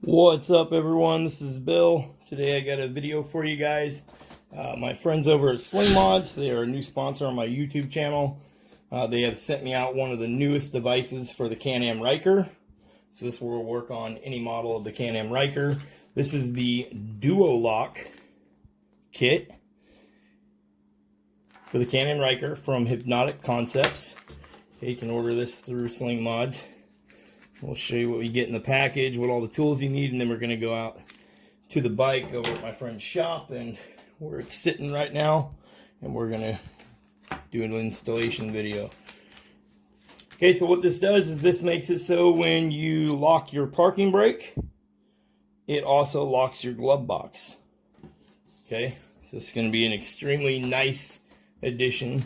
What's up, everyone? This is Bill. Today I got a video for you guys. My friends over at SLINGMODS, they are a new sponsor on my YouTube channel. They have sent me out one of the newest devices for the Can-Am Ryker. So this will work on any model of the Can-Am Ryker. This is the Duo Lock kit for the Can-Am Ryker from Hypnotic Concepts. Okay, you can order this through SLINGMODS. We'll show you what we get in the package, what all the tools you need, and then we're going to go out to the bike over at my friend's shop and where it's sitting right now, and we're going to do an installation video. Okay, so what this does is this makes it so when you lock your parking brake, it also locks your glove box. Okay, so this is going to be an extremely nice addition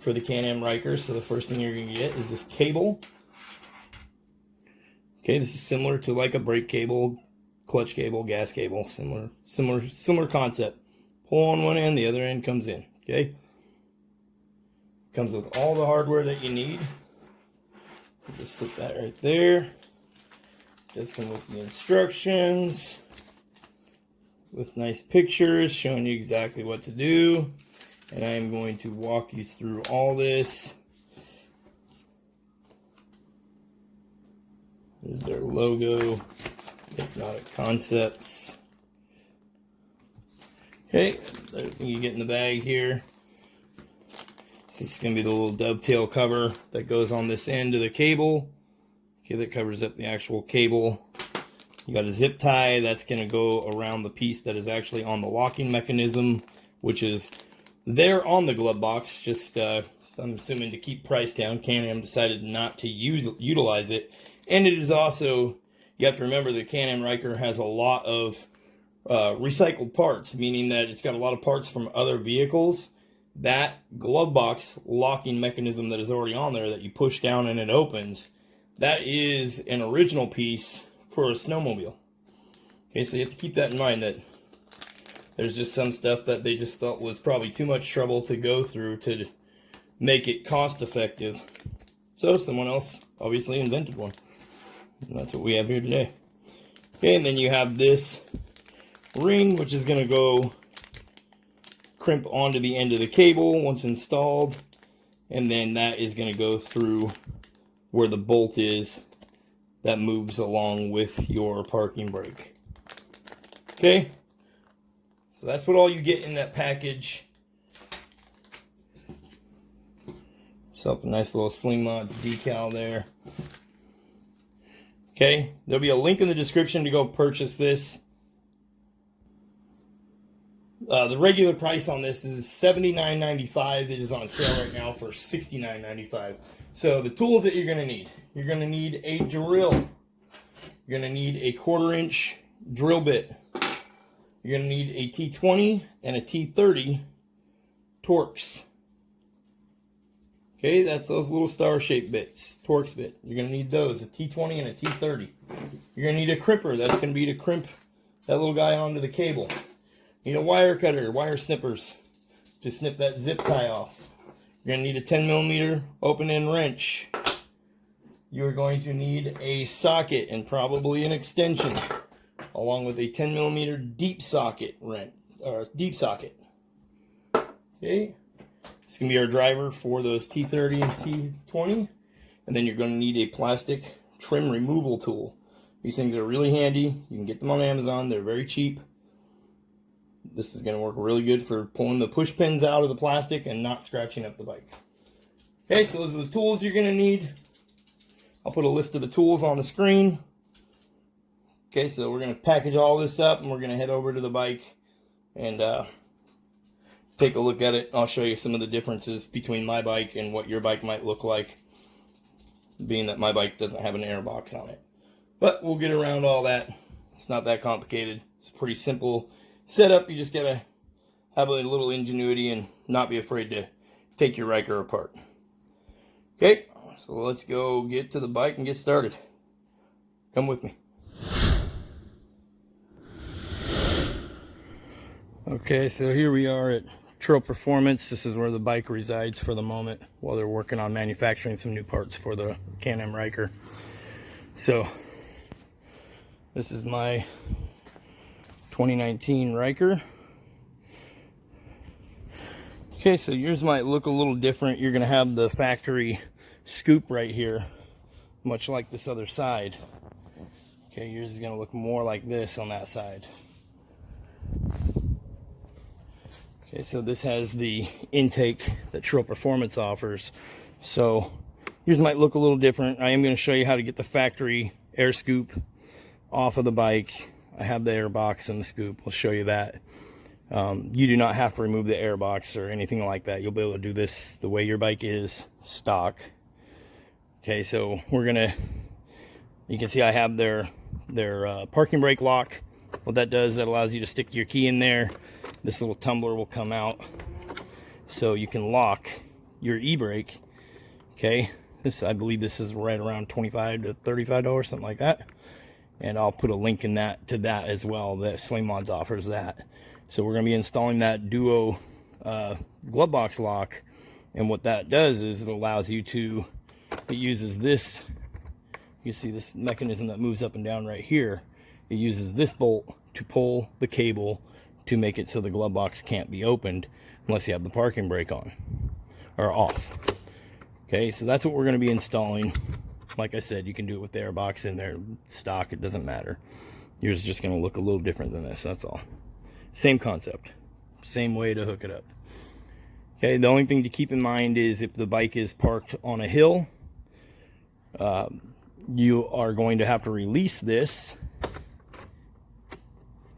for the Can-Am Ryker. So the first thing you're going to get is this cable. Okay, this is similar to like a brake cable, clutch cable, gas cable, similar concept. Pull on one end, the other end comes in. Okay, comes with all the hardware that you need. Just slip that right there. Just come with the instructions, with nice pictures showing you exactly what to do. And I am going to walk you through all this. This is their logo, Hypnotic Concepts. Okay, everything you get in the bag here. This is going to be the little dovetail cover that goes on this end of the cable. Okay, that covers up the actual cable. You got a zip tie that's going to go around the piece that is actually on the locking mechanism, which is there on the glove box. Just, I'm assuming to keep price down, Can-Am decided not to utilize it. And it is also, you have to remember the Can-Am Ryker has a lot of recycled parts, meaning that it's got a lot of parts from other vehicles. That glove box locking mechanism that is already on there that you push down and it opens, that is an original piece for a snowmobile. Okay, so you have to keep that in mind, that there's just some stuff that they just thought was probably too much trouble to go through to make it cost effective. So someone else obviously invented one. And that's what we have here today. Okay, and then you have this ring, which is going to go crimp onto the end of the cable once installed. And then that is going to go through where the bolt is that moves along with your parking brake. Okay, so that's what all you get in that package. So a nice little SLINGMODS decal there. Okay, there'll be a link in the description to go purchase this. The regular price on this is $79.95. It is on sale right now for $69.95. So the tools that you're going to need. You're going to need a drill. You're going to need a 1/4-inch drill bit. You're going to need a T20 and a T30 Torx. Okay, that's those little star-shaped bits, Torx bit. You're going to need those, a T20 and a T30. You're going to need a crimper. That's going to be to crimp that little guy onto the cable. You need a wire cutter, wire snippers to snip that zip tie off. You're going to need a 10mm open-end wrench. You're going to need a socket and probably an extension, along with a 10mm deep socket wrench, or deep socket. Okay. It's going to be our driver for those T30 and T20. And then you're going to need a plastic trim removal tool. These things are really handy. You can get them on Amazon. They're very cheap. This is going to work really good for pulling the push pins out of the plastic and not scratching up the bike. Okay, so those are the tools you're going to need. I'll put a list of the tools on the screen. Okay, so we're going to package all this up and we're going to head over to the bike and take a look at it. I'll show you some of the differences between my bike and what your bike might look like, being that my bike doesn't have an air box on it. But we'll get around all that. It's not that complicated. It's a pretty simple setup. You just gotta have a little ingenuity and not be afraid to take your Ryker apart. Okay, so let's go get to the bike and get started. Come with me. Okay, so here we are at TREAL Performance. This is where the bike resides for the moment while they're working on manufacturing some new parts for the Can-Am Ryker. So This is my 2019 Ryker. Okay, so yours might look a little different. You're going to have the factory scoop right here, much like this other side. Okay, yours is going to look more like this on that side. Okay, so this has the intake that TREAL Performance offers. So yours might look a little different. I am going to show you how to get the factory air scoop off of the bike. I have the air box and the scoop. I'll show you that. You do not have to remove the air box or anything like that. You'll be able to do this the way your bike is stock. Okay, so we're gonna, you can see I have their parking brake lock. What that does, that allows you to stick your key in there. This little tumbler will come out so you can lock your e-brake. Okay, this, I believe this is right around $25 to $35, something like that. And I'll put a link in that to that as well. That SLINGMODS offers that. So we're going to be installing that duo glove box lock, and what that does is it allows you to, it uses this, you see this mechanism that moves up and down right here. It uses this bolt to pull the cable to make it so the glove box can't be opened unless you have the parking brake on or off. Okay, so that's what we're going to be installing. Like I said, you can do it with the air box in there, stock, it doesn't matter. Yours is just going to look a little different than this, that's all. Same concept, same way to hook it up. Okay, the only thing to keep in mind is if the bike is parked on a hill, you are going to have to release this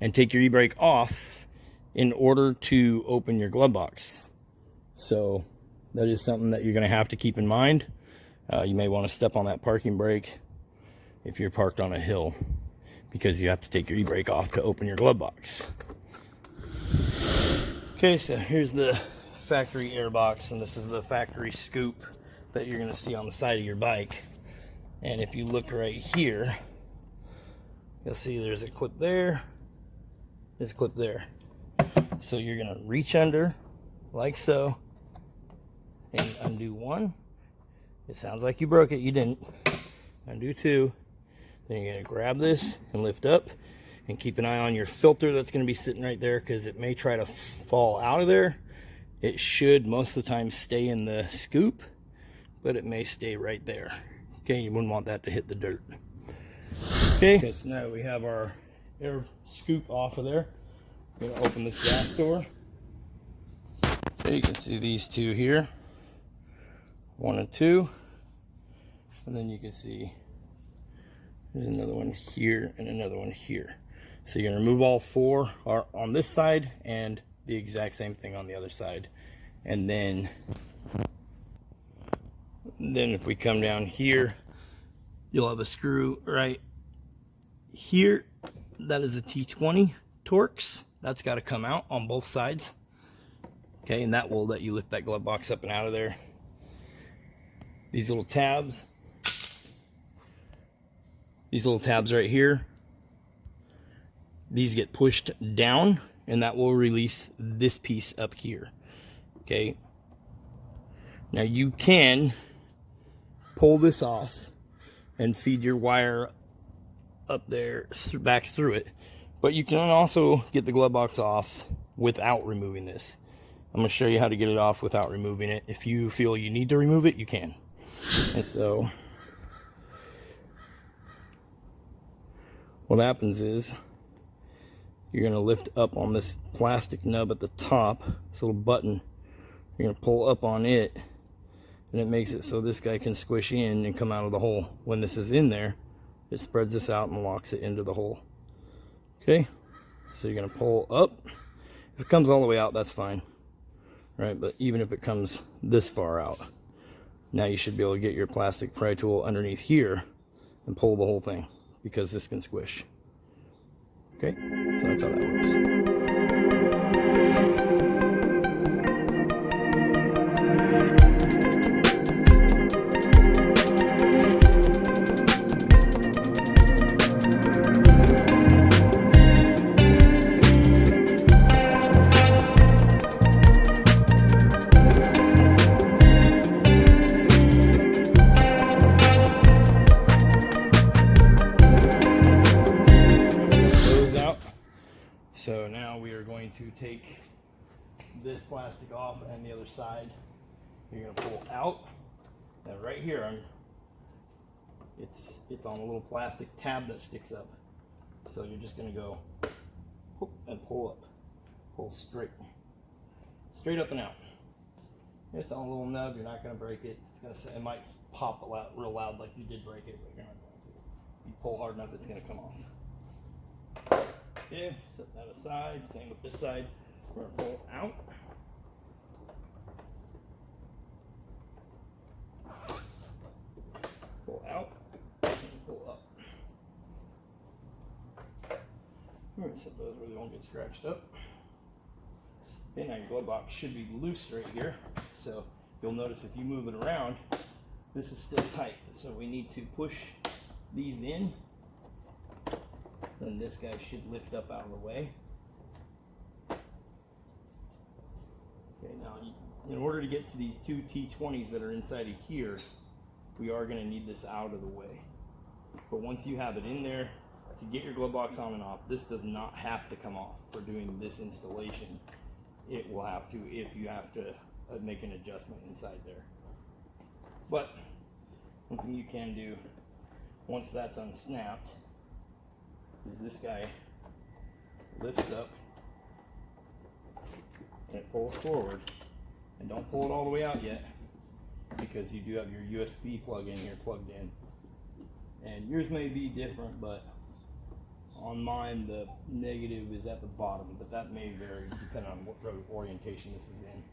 and take your e-brake off in order to open your glove box. So that is something that you're going to have to keep in mind. You may want to step on that parking brake if you're parked on a hill, because you have to take your e-brake off to open your glove box. Okay, so here's the factory air box, and this is the factory scoop that you're going to see on the side of your bike. And if you look right here, you'll see there's a clip there, there's a clip there. So you're going to reach under like so and undo one. It sounds like you broke it, you didn't. Undo two. Then you're going to grab this and lift up. And keep an eye on your filter that's going to be sitting right there, because it may try to fall out of there. It should most of the time stay in the scoop, but it may stay right there. Okay, you wouldn't want that to hit the dirt. Okay, so now we have our air scoop off of there. I'm going to open this gas door. Okay, you can see these two here. 1 and 2. And then you can see there's another one here and another one here. So you're going to remove all 4 on this side and the exact same thing on the other side. And then if we come down here, you'll have a screw right here. That is a T20 Torx. That's got to come out on both sides. Okay, and that will let you lift that glove box up and out of there. These little tabs right here, these get pushed down, and that will release this piece up here. Okay, now you can pull this off and feed your wire up there back through it, but you can also get the glove box off without removing this. I'm going to show you how to get it off without removing it. If you feel you need to remove it, you can. And so what happens is you're going to lift up on this plastic nub at the top, this little button. You're going to pull up on it, and it makes it so this guy can squish in and come out of the hole. When this is in there, it spreads this out and locks it into the hole. Okay, so you're going to pull up. If it comes all the way out, that's fine, right? But even if it comes this far out, now you should be able to get your plastic pry tool underneath here and pull the whole thing, because this can squish. Okay, so that's how that works. going to take this plastic off and the other side. You're going to pull out, and right here it's on a little plastic tab that sticks up. So you're just going to go whoop, and pull up, pull straight up and out. It's on a little nub. You're not going to break it. It's going to say, it might pop a lot, real loud like you did break it, but you're not going to. If you pull hard enough, it's going to come off. Okay, set that aside. Same with this side. We're going to pull out. Pull out and pull up. We're going to set those where they won't get scratched up. Okay, now your glove box should be loose right here. So you'll notice if you move it around, this is still tight. So we need to push these in. Then this guy should lift up out of the way. Okay, now in order to get to these two T20s that are inside of here, we are going to need this out of the way. But once you have it in there, to get your glove box on and off, this does not have to come off for doing this installation. It will have to if you have to make an adjustment inside there. But one thing you can do once that's unsnapped is this guy lifts up and it pulls forward. And don't pull it all the way out yet, because you do have your USB plug in here plugged in. And yours may be different, but on mine the negative is at the bottom, but that may vary depending on what road orientation this is in.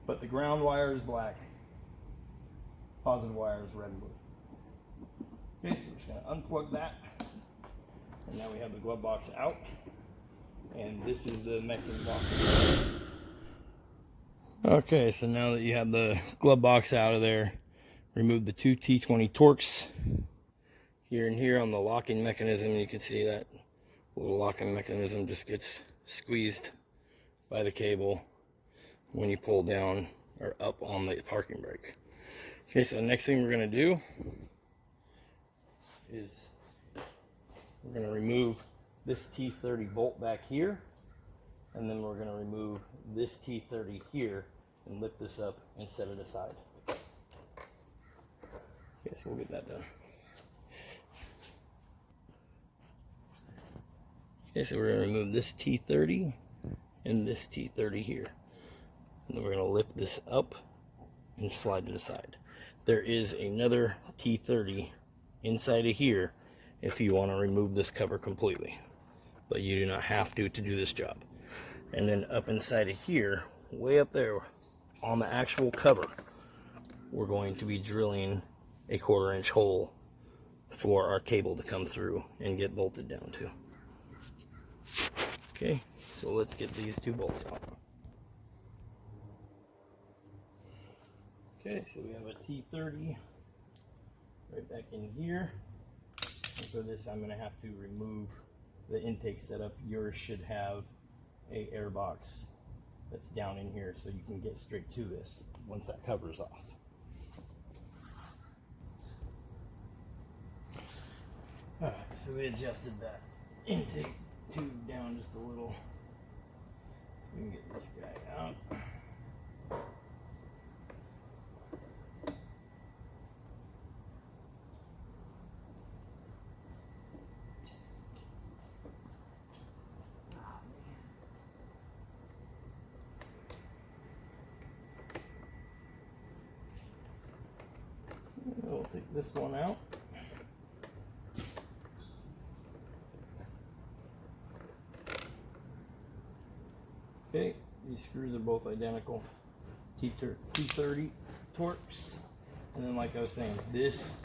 But the ground wire is black, positive wire is red and blue. Okay, so we're just going to unplug that, and now we have the glove box out, and this is the mechanism box. Okay, so now that you have the glove box out of there, remove the two T20 Torx here and here on the locking mechanism. You can see that little locking mechanism just gets squeezed by the cable when you pull down or up on the parking brake. Okay, so the next thing we're going to do is we're going to remove this T30 bolt back here, and then we're going to remove this T30 here and lift this up and set it aside. Okay, so we'll get that done. Okay, so we're going to remove this T30 and this T30 here. And then we're going to lift this up and slide it aside. There is another T30 inside of here if you want to remove this cover completely. But you do not have to do this job. And then up inside of here, way up there on the actual cover, we're going to be drilling a 1/4 inch hole for our cable to come through and get bolted down to. Okay, so let's get these two bolts out. Okay, so we have a T30 right back in here. And for this, I'm going to have to remove the intake setup. Yours should have a air box that's down in here, so you can get straight to this once that cover's off. Alright, so we adjusted that intake tube down just a little so we can get this guy out. We'll take this one out. Okay, these screws are both identical. T30 Torx. And then like I was saying, this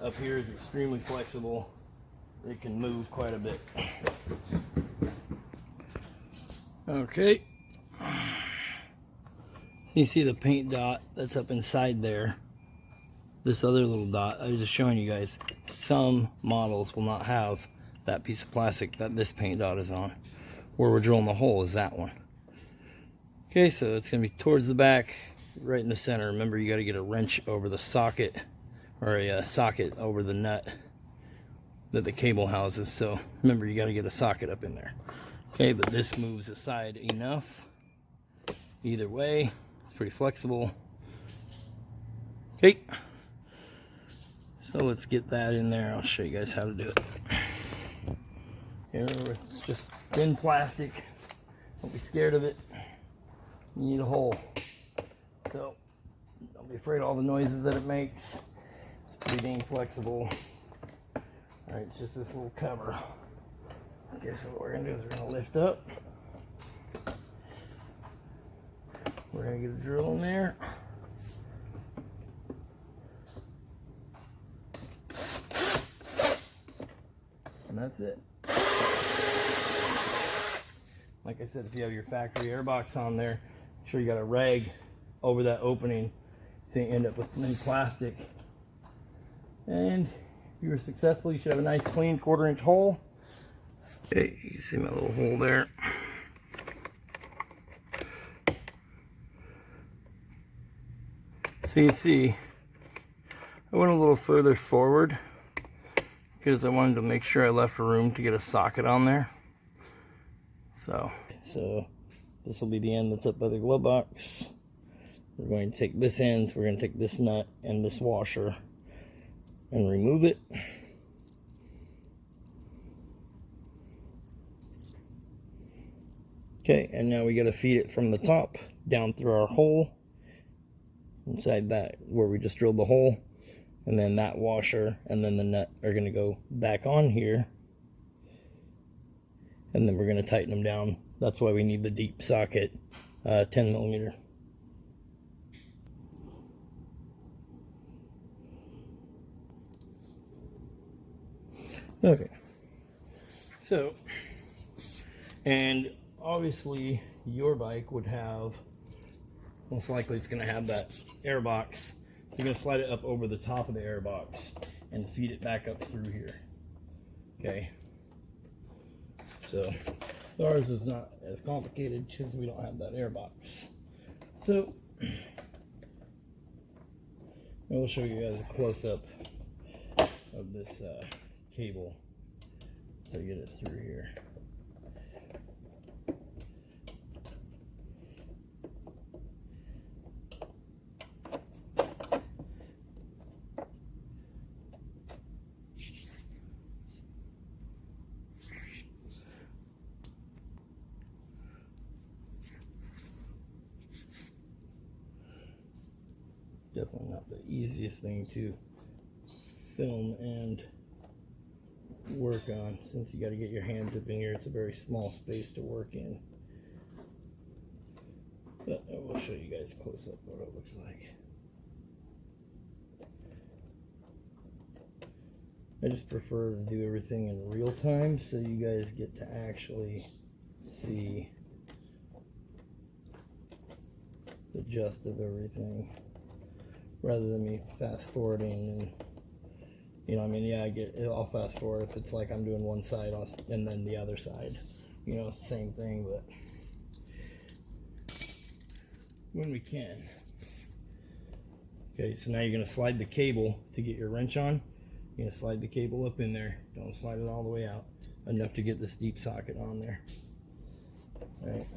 up here is extremely flexible. It can move quite a bit. Okay. You see the paint dot that's up inside there. This other little dot, I was just showing you guys, some models will not have that piece of plastic that this paint dot is on. Where we're drilling the hole is that one. Okay, so it's going to be towards the back, right in the center. Remember, you got to get a wrench over the socket, or a socket over the nut that the cable houses. So remember, you got to get a socket up in there. Okay, but this moves aside enough. Either way, it's pretty flexible. Okay, so let's get that in there. I'll show you guys how to do it. Here, it's just thin plastic. Don't be scared of it. You need a hole. So, don't be afraid of all the noises that it makes. It's pretty dang flexible. Alright, it's just this little cover. Okay, so what we're going to do is we're going to lift up. We're going to get a drill in there. And that's it. Like I said, if you have your factory airbox on there, make sure you got a rag over that opening so you end up with thin plastic. And if you were successful, you should have a nice clean 1/4 inch hole. Okay, you can see my little hole there. So you can see, I went a little further forward because I wanted to make sure I left room to get a socket on there. So this will be the end that's up by the glove box. We're going to take this end, we're going to take this nut and this washer and remove it. Okay, and now we got to feed it from the top down through our hole inside that where we just drilled the hole, and then that washer and then the nut are going to go back on here, and then we're going to tighten them down. That's why we need the deep socket, 10mm. Okay, so, and obviously your bike would have, most likely it's going to have that air box, so you're going to slide it up over the top of the air box and feed it back up through here. Okay, so ours is not as complicated because we don't have that air box. So I will show you guys a close-up of this cable so you get it through here. Definitely not the easiest thing to film and work on, since you got to get your hands up in here. It's a very small space to work in, but I will show you guys close up what it looks like. I just prefer to do everything in real time so you guys get to actually see the gist of everything, rather than me fast forwarding and, you know, I mean, yeah, I'll fast forward if it's like I'm doing one side and then the other side, you know, same thing, but when we can. Okay, so now you're going to slide the cable to get your wrench on. You're going to slide the cable up in there. Don't slide it all the way out, enough to get this deep socket on there. All right.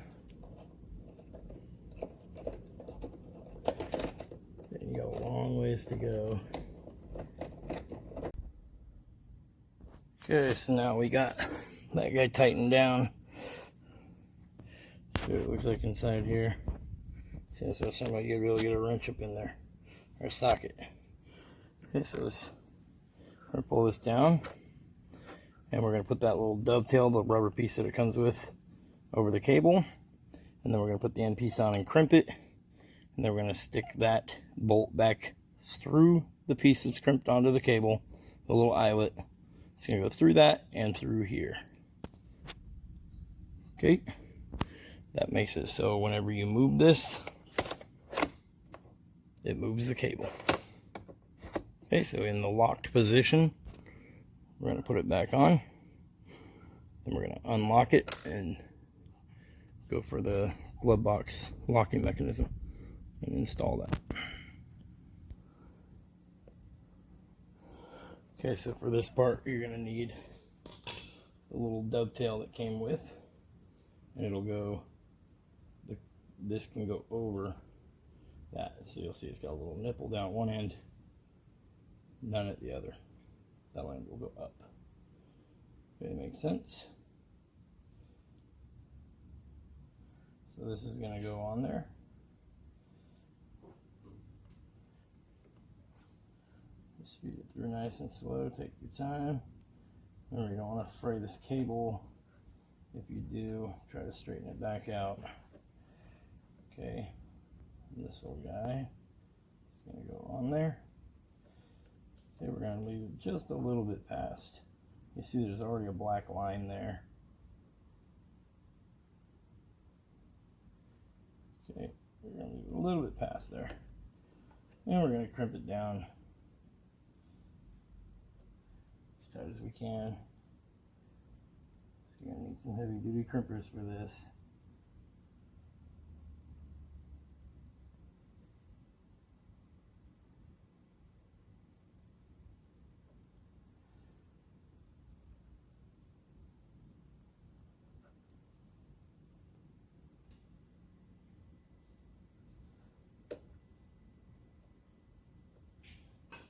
Then you got a long ways to go. Okay, so now we got that guy tightened down. See what it looks like inside here. See, so somebody you'll be able to get a wrench up in there, or a socket. Okay, so we're gonna pull this down, and we're gonna put that little dovetail, the rubber piece that it comes with, over the cable, and then we're gonna put the end piece on and crimp it, and then we're gonna stick that bolt back through the piece that's crimped onto the cable, the little eyelet. It's going to go through that and through here. Okay, that makes it so whenever you move this, it moves the cable. Okay, so in the locked position, we're going to put it back on. Then we're going to unlock it and go for the glove box locking mechanism and install that. Okay, so for this part, you're going to need the little dovetail that came with. and it'll go, this can go over that. So you'll see it's got a little nipple down at one end, none at the other. That line will go up. Okay, makes sense. So this is going to go on there. Speed it through nice and slow, take your time. Remember, you don't want to fray this cable. If you do, try to straighten it back out. Okay, and this little guy is going to go on there. Okay, we're going to leave it just a little bit past. You see there's already a black line there. Okay, we're going to leave it a little bit past there. And we're going to crimp it down as tight as we can. So you're going to need some heavy duty crimpers for this.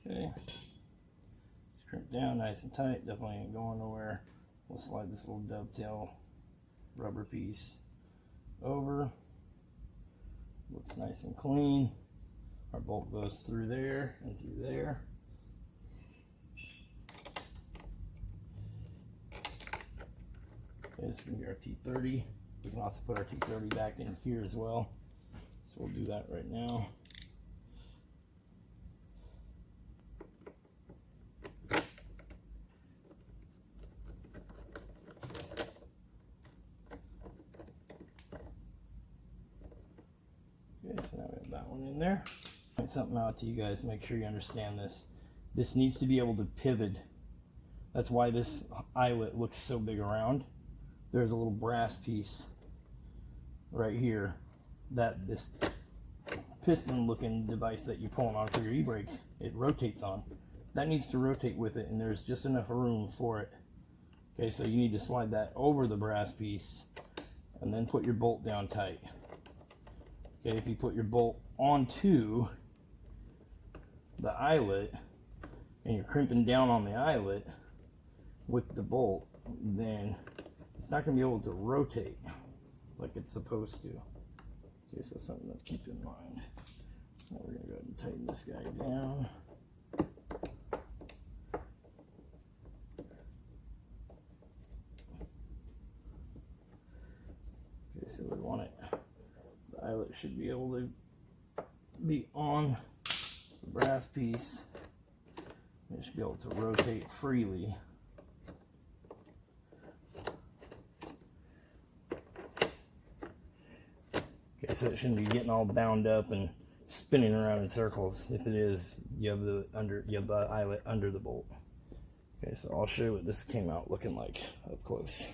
Okay, it's crimped down nice and tight, definitely ain't going nowhere. We'll slide this little dovetail rubber piece over. Looks nice and clean. Our bolt goes through there and through there. Okay, this is going to be our T30. We can also put our T30 back in here as well. So we'll do that right now. Okay, so now we have that one in there. Point something out to you guys, make sure you understand this. This needs to be able to pivot. That's why this eyelet looks so big around. There's a little brass piece right here that this piston looking device that you're pulling on for your e-brake, it rotates on. That needs to rotate with it, and there's just enough room for it. Okay, so you need to slide that over the brass piece and then put your bolt down tight. Okay, if you put your bolt onto the eyelet and you're crimping down on the eyelet with the bolt, then it's not going to be able to rotate like it's supposed to. Okay, so that's something to keep in mind. So now we're going to go ahead and tighten this guy down. Okay, so we want it. The eyelet should be able to be on the brass piece. It should be able to rotate freely. Okay, so it shouldn't be getting all bound up and spinning around in circles. If it is, you have the eyelet under the bolt. Okay, so I'll show you what this came out looking like up close.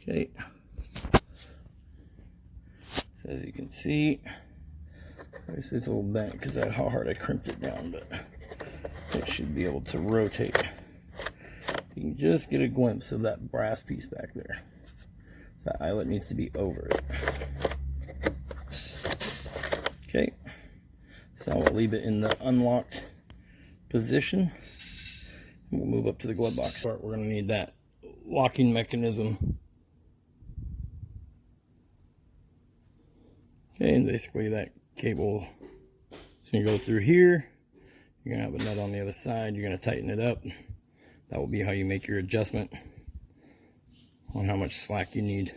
Okay, as you can see, it's a little bent because of how hard I crimped it down, but it should be able to rotate. You can just get a glimpse of that brass piece back there. That eyelet needs to be over it. Okay, so we'll leave it in the unlocked position. We'll move up to the glove box. We're going to need that locking mechanism. Okay, and basically that cable is going to go through here. You're going to have a nut on the other side. You're going to tighten it up. That will be how you make your adjustment on how much slack you need.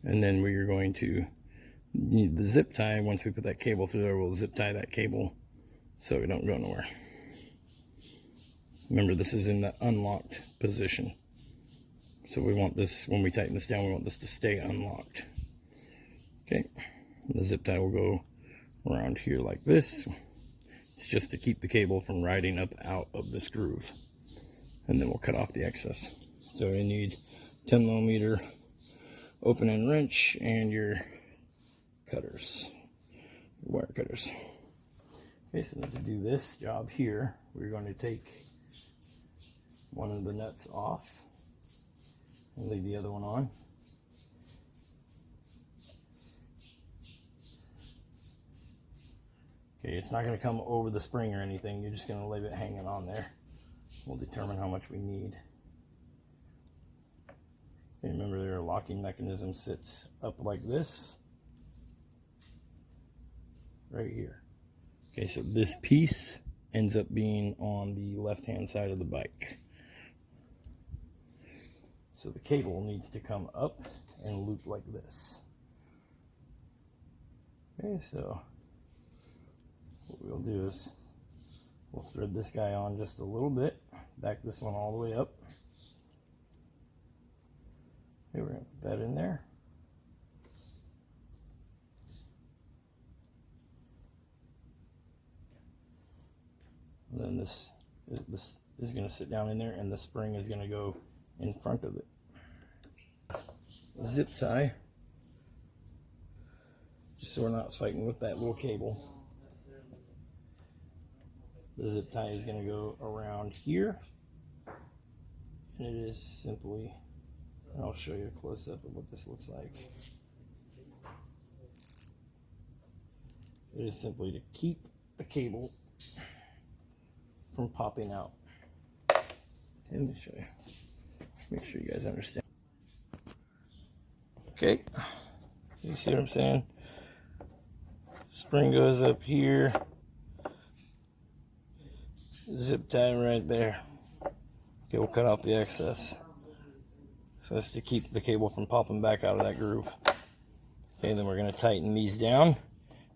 And then we're going to need the zip tie. Once we put that cable through there, we'll zip tie that cable so it don't go nowhere. Remember, this is in the unlocked position. So we want this, when we tighten this down, we want this to stay unlocked. Okay, the zip tie will go around here like this. It's just to keep the cable from riding up out of this groove. And then we'll cut off the excess. So you need 10mm open end wrench and your cutters, your wire cutters. Okay, so to do this job here, we're going to take one of the nuts off and leave the other one on. Okay, it's not going to come over the spring or anything. You're just going to leave it hanging on there. We'll determine how much we need. Okay, remember their locking mechanism sits up like this, right here. Okay, so this piece ends up being on the left-hand side of the bike. So the cable needs to come up and loop like this. Okay, so what we'll do is we'll thread this guy on just a little bit, back this one all the way up. Okay, we're going to put that in there. And then this is going to sit down in there, and the spring is going to go in front of it. Zip tie, just so we're not fighting with that little cable. The zip tie is going to go around here, and it is simply, I'll show you a close-up of what this looks like. It is simply to keep the cable from popping out. Okay, let me show you. Make sure you guys understand. Okay, you see what I'm saying? Spring goes up here. Zip tie right there. Okay, we'll cut out the excess. So that's to keep the cable from popping back out of that groove. Okay, then we're going to tighten these down,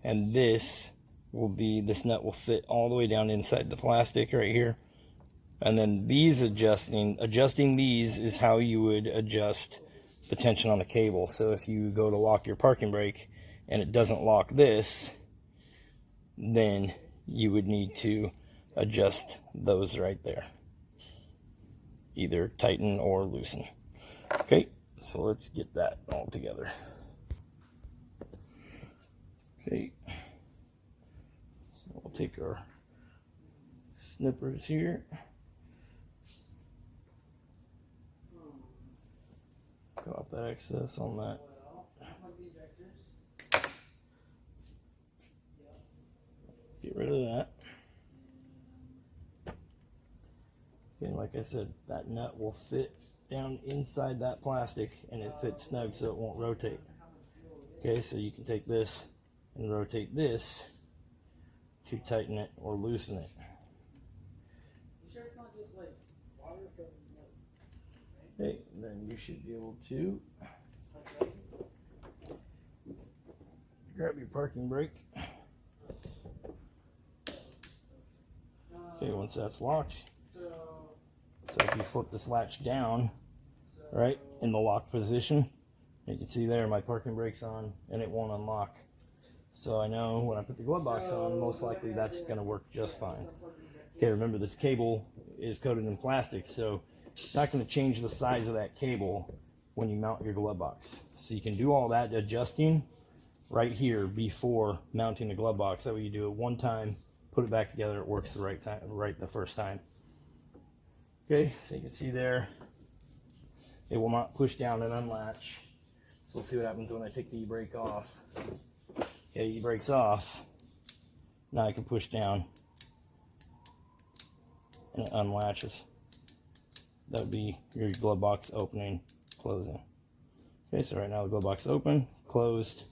and this nut will fit all the way down inside the plastic right here. And then these adjusting these is how you would adjust the tension on the cable. So if you go to lock your parking brake and it doesn't lock this, then you would need to adjust those right there. Either tighten or loosen. Okay, so let's get that all together. Okay, so we'll take our snippers here. Cut off that excess on that. Get rid of that. Okay, like I said, that nut will fit down inside that plastic, and it fits snug so it won't rotate. Okay, so you can take this and rotate this to tighten it or loosen it. You sure it's not just like water from Okay, then you should be able to grab your parking brake. Okay, once that's locked, so if you flip this latch down, right, in the lock position, you can see there my parking brake's on and it won't unlock. So I know when I put the glove box on, most likely that's going to work just fine. Okay, remember this cable is coated in plastic, so it's not going to change the size of that cable when you mount your glove box. So you can do all that adjusting right here before mounting the glove box. That way you do it one time, put it back together, it works the right time, right the first time. Okay, so you can see there, it will not push down and unlatch. So we'll see what happens when I take the e-brake off. Okay, e-brake's off. Now I can push down and it unlatches. That would be your glove box opening, closing. Okay, so right now the glove box is open, closed.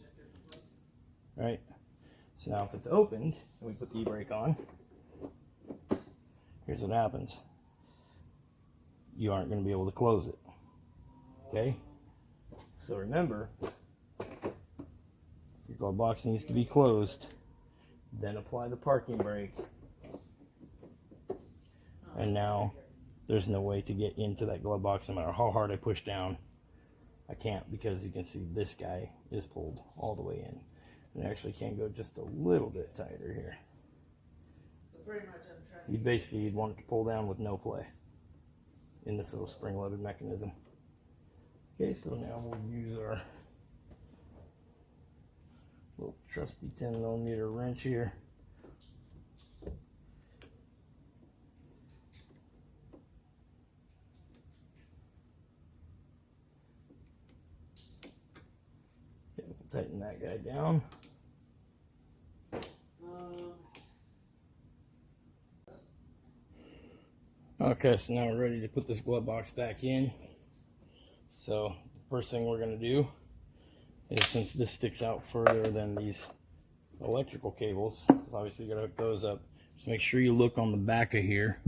Right? So now if it's opened and we put the e-brake on, here's what happens. You aren't going to be able to close it. Okay? So remember, your glove box needs to be closed, then apply the parking brake, and now there's no way to get into that glove box no matter how hard I push down. I can't, because you can see this guy is pulled all the way in. And I actually can go just a little bit tighter here. You basically, you'd want it to pull down with no play in this little spring-loaded mechanism. Okay, so now we'll use our little trusty 10mm wrench here. tighten that guy down. Okay, so now we're ready to put this glove box back in. So the first thing we're going to do is, since this sticks out further than these electrical cables, because obviously you got to hook those up, just make sure you look on the back of here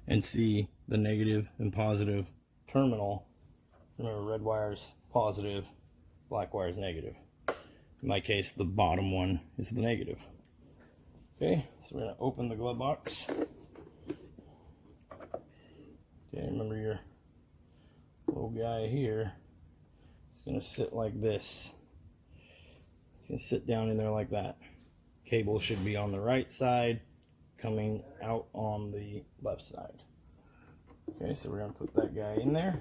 and see the negative and positive terminal. Remember, red wire's positive, black wire's negative. In my case, the bottom one is the negative. Okay, so we're going to open the glove box. Okay, remember your little guy here. It's going to sit like this. It's going to sit down in there like that. Cable should be on the right side, coming out on the left side. Okay, so we're going to put that guy in there.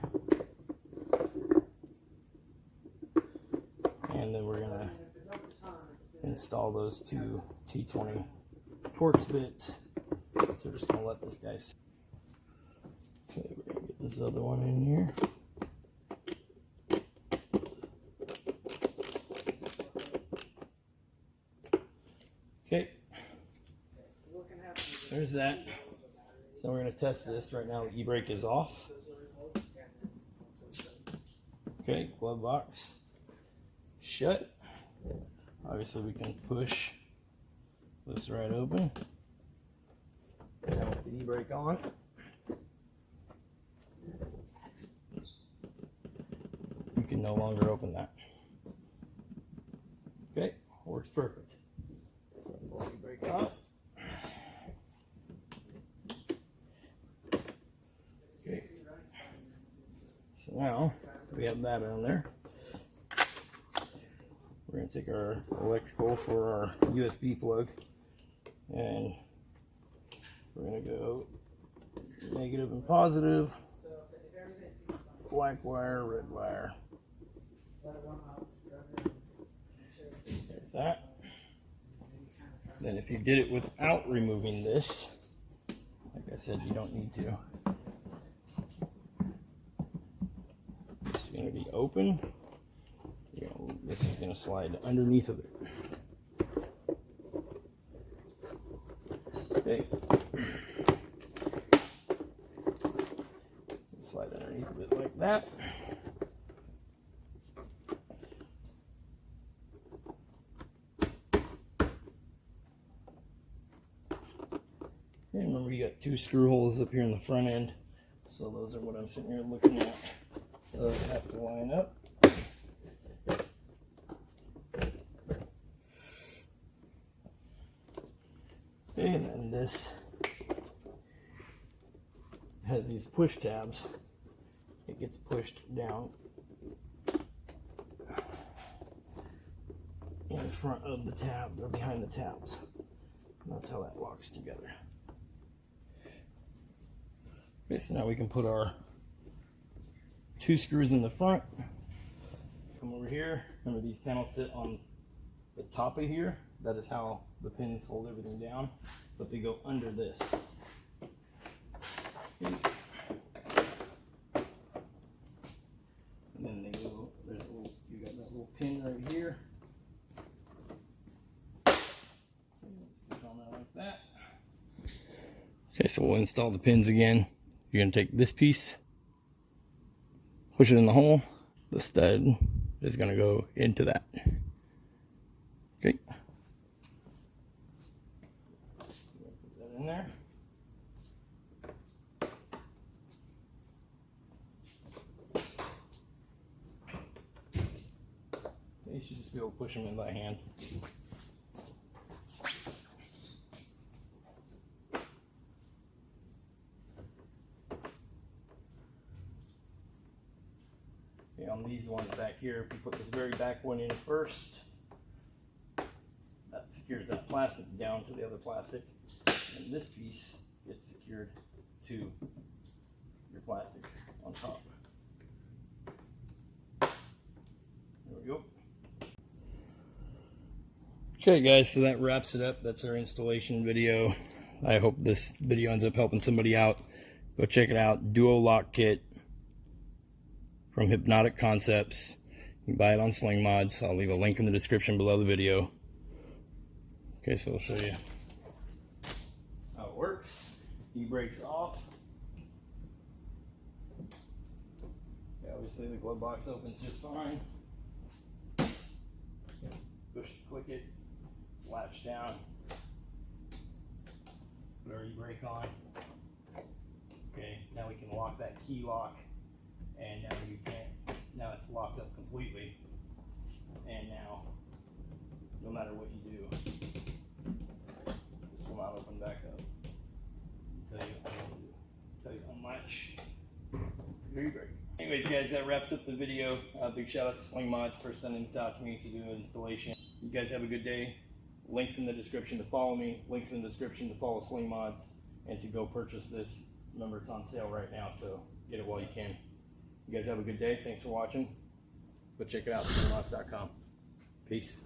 And then we're going to install those two T20 Torx bits. So we're just going to let this guy sit. Okay, we're going to get this other one in here. Okay, there's that. So we're going to test this. Right now the e-brake is off. Okay, glove box shut. Obviously we can push this right open. Now with the e-brake on. You can no longer open that. Okay, works perfect. So pull the e-brake off. Okay. So now we have that on there. We're going to take our electrical for our USB plug, and we're going to go negative and positive, black wire, red wire. There's that. Then if you did it without removing this, like I said, you don't need to. It's going to be open. This is going to slide underneath of it. Okay. Slide underneath of it like that. And remember, you got two screw holes up here in the front end. So those are what I'm sitting here looking at. Those have to line up. And then this has these push tabs. It gets pushed down in front of the tab, or behind the tabs. And that's how that locks together. Okay, so now we can put our two screws in the front. Come over here. Remember, these panels sit on the top of here. That is how the pins hold everything down, but they go under this. And then they go, there's a little, you got that little pin right here. Stick on there like that. Okay, so we'll install the pins again. You're going to take this piece, push it in the hole. The stud is going to go into that. Okay. In there. You should just be able to push them in by hand. Okay, on these ones back here, if you put this very back one in first, that secures that plastic down to the other plastic. And this piece gets secured to your plastic on top. There we go. Okay guys, so that wraps it up. That's our installation video. I hope this video ends up helping somebody out. Go check it out. Duo lock kit from Hypnotic Concepts. You can buy it on SLINGMODS. I'll leave a link in the description below the video. Okay, so I'll show you how it works. E-brake's off. Okay, obviously the glove box opens just fine. Push to click it, it's latched down. Put our e-brake on. Okay, now we can lock that key lock, and now you can't, now it's locked up completely. And now, no matter what you do, this will not open back up. I'll tell you unlatch your e-brake. Anyways, guys, that wraps up the video. Big shout out to SLINGMODS for sending this out to me to do an installation. You guys have a good day. Links in the description to follow me. Links in the description to follow SLINGMODS and to go purchase this. Remember, it's on sale right now, so get it while you can. You guys have a good day. Thanks for watching. Go check it out, slingmods.com. Peace.